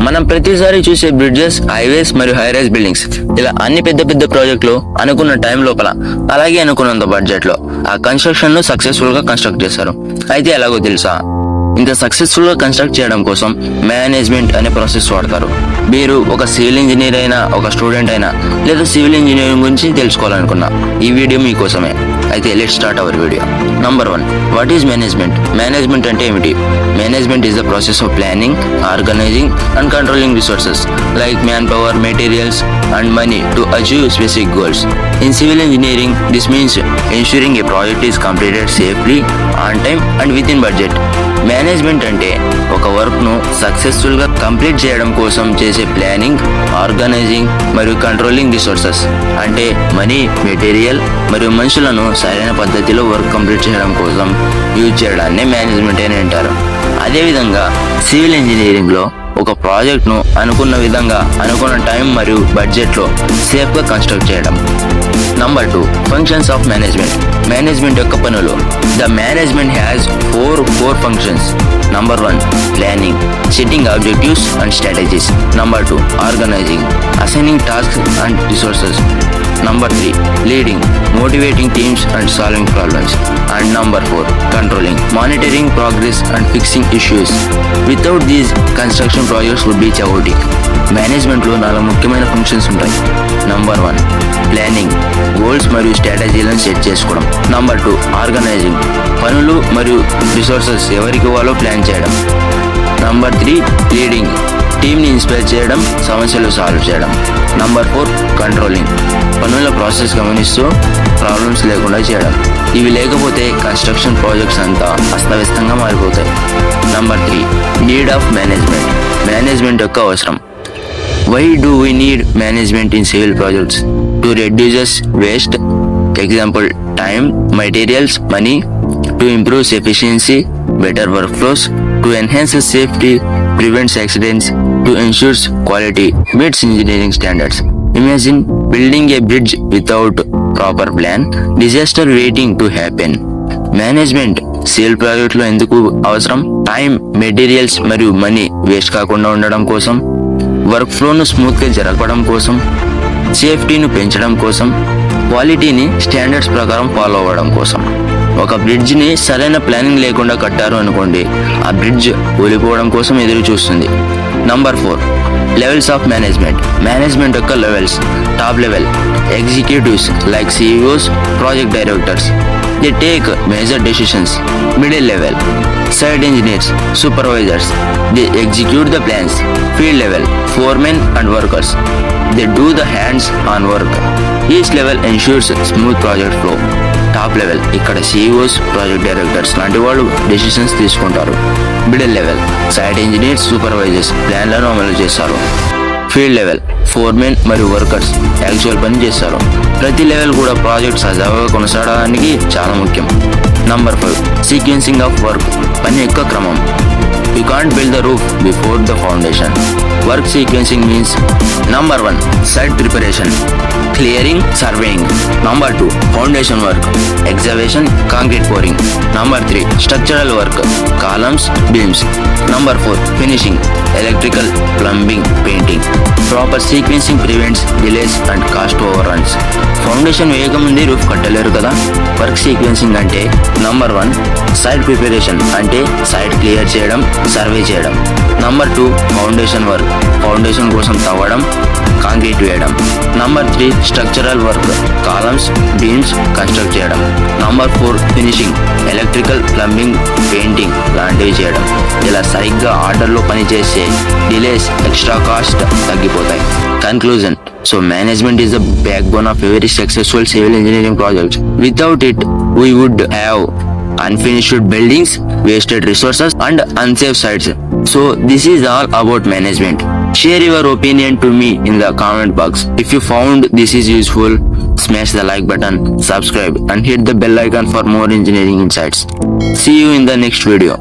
మనం ప్రతిసారి చూసే బ్రిడ్జెస్, హైవేస్ మరియు హైరైజ్ బిల్డింగ్స్ ఇలా అన్ని పెద్ద పెద్ద ప్రాజెక్టులు అనుకున్న టైం లోపల అలాగే అనుకున్నంత బడ్జెట్ లో ఆ కన్స్ట్రక్షన్ ను సక్సెస్ఫుల్ గా కన్స్ట్రక్ట్ చేశారు. అయితే ఎలాగో తెలుసా? ఇంత సక్సెస్ఫుల్ గా కన్స్ట్రక్ట్ చేయడం కోసం మేనేజ్మెంట్ అనే ప్రాసెస్ వాడతారు. మీరు ఒక సివిల్ ఇంజనీర్ అయినా, ఒక స్టూడెంట్ అయినా, లేదా సివిల్ ఇంజనీరింగ్ గురించి తెలుసుకోవాలనుకున్నా ఈ వీడియో మీకోసమే. అయితే let start our video. Number 1, what is management? Management అంటే ఏమిటి? Management is the process of planning, organizing and controlling resources like man power, materials and money to achieve specific goals. In civil engineering, this means ensuring a project is completed safely, on time and within budget. Management అంటే ఒక work ను successful గా complete చేయడం కోసం చేసే planning, organising మరియు controlling resources అంటే money, material మరియు మనుషులను సరైన పద్ధతిలో వర్క్ కంప్లీట్ చేయడం కోసం యూజ్ చేయడాన్ని మేనేజ్మెంట్ అని అంటారు. అదేవిధంగా సివిల్ ఇంజనీరింగ్ లో ఒక ప్రాజెక్ట్ ను అనుకున్న విధంగా, అనుకున్న టైం మరియు బడ్జెట్ లో సేఫ్ గా కన్స్ట్రక్ట్ చేయడం. Number 2, functions of management. Management యొక్క పనులు. The management has 4 core functions. Number 1, planning, setting objectives and strategies. Number 2, organizing, assigning tasks and resources. Number 3, leading, motivating teams and solving problems. And number 4, controlling, monitoring progress and fixing issues. Without these, construction projects would be chaotic. మేనేజ్మెంట్లో 4 ముఖ్యమైన functions ఉంటాయి. Number 1, planning, goals మరియు స్ట్రాటజీలను set చేసుకోవడం. Number 2, organising, పనులు మరియు resources ఎవరికి ఇవ్వాలో plan చేయడం. నంబర్ 3, లీడింగ్, టీమ్ని ఇన్స్పైర్ చేయడం, సమస్యలు సాల్వ్ చేయడం. నంబర్ 4, కంట్రోలింగ్, పనుల ప్రాసెస్ గమనిస్తూ ప్రాబ్లమ్స్ లేకుండా చేయడం. ఇవి లేకపోతే కన్స్ట్రక్షన్ ప్రాజెక్ట్స్ అంతా అస్తవ్యస్తంగా మారిపోతాయి. Number 3, need of management. Management యొక్క అవసరం. Why do we need management in civil projects? To reduces waste, example time, materials, money. To improves efficiency, better workflows. To enhance safety, prevents accidents. To ensures quality, meets engineering standards. Imagine building a bridge without proper plan, disaster waiting to happen. Management civil project లో ఎందుకు అవసరం? Time, materials మరియు money waste కాకుండా ఉండడం కోసం, work ఫ్లోను smooth గా జరగడం కోసం, సేఫ్టీని పెంచడం కోసం, క్వాలిటీని స్టాండర్డ్స్ ప్రకారం ఫాలో అవ్వడం కోసం. ఒక బ్రిడ్జ్ ని సరైన ప్లానింగ్ లేకుండా కట్టారు అనుకోండి, ఆ బ్రిడ్జ్ కూలిపోవడం కోసం ఎదురు చూస్తుంది. Number 4, levels of management. Management యొక్క levels. Top level, executives like CEOs, project directors. They take major decisions. Middle level, site engineers, supervisors. They execute the plans. Field level, foremen and workers. They do the hands on work. Each level ensures smooth project flow. Top level, ఇక్కడ CEOs, project directors లాంటి వాళ్ళు decisions తీసుకుంటారు. Middle level, site engineers, supervisors ప్లాన్లను అమలు చేస్తారు. Field level, foremen మరియు workers actual పని చేస్తారు. ప్రతి లెవెల్ కూడా ప్రాజెక్ట్ సజావుగా కొనసాగడానికి చాలా ముఖ్యం. Number 5, sequencing of work. పని యొక్క క్రమం. You can't build the roof before the foundation. Work sequencing means number 1, site preparation, clearing, surveying. Number 2, foundation work, excavation, concrete pouring. Number 3, structural work, columns, beams. Number 4, finishing, electrical, plumbing, painting. Proper sequencing prevents delays and cost overruns. Foundation వేయకముందే roof కట్టలేరు కదా. Work sequencing అంటే number 1, site preparation అంటే site clear చేయడం, survey చేయడం. Number 2, foundation work, foundation కోసం తవ్వడం, concrete వేయడం. Number 3, structural work, columns, beams construct చేయడం. Number 4, finishing, electrical, plumbing, painting లాంటివి చేయడం. ఇలా సరిగ్గా ఆర్డర్లో పనిచేసే డిలేస్, ఎక్స్ట్రా కాస్ట్ తగ్గిపోతాయి. Conclusion. So management is the backbone of every successful civil engineering project. Without it, we would have unfinished buildings, wasted resources and unsafe sites. So this is all about management. Share your opinion to me in the comment box. If you found this is useful, smash the like button, subscribe and hit the bell icon for more engineering insights. See you in the next video.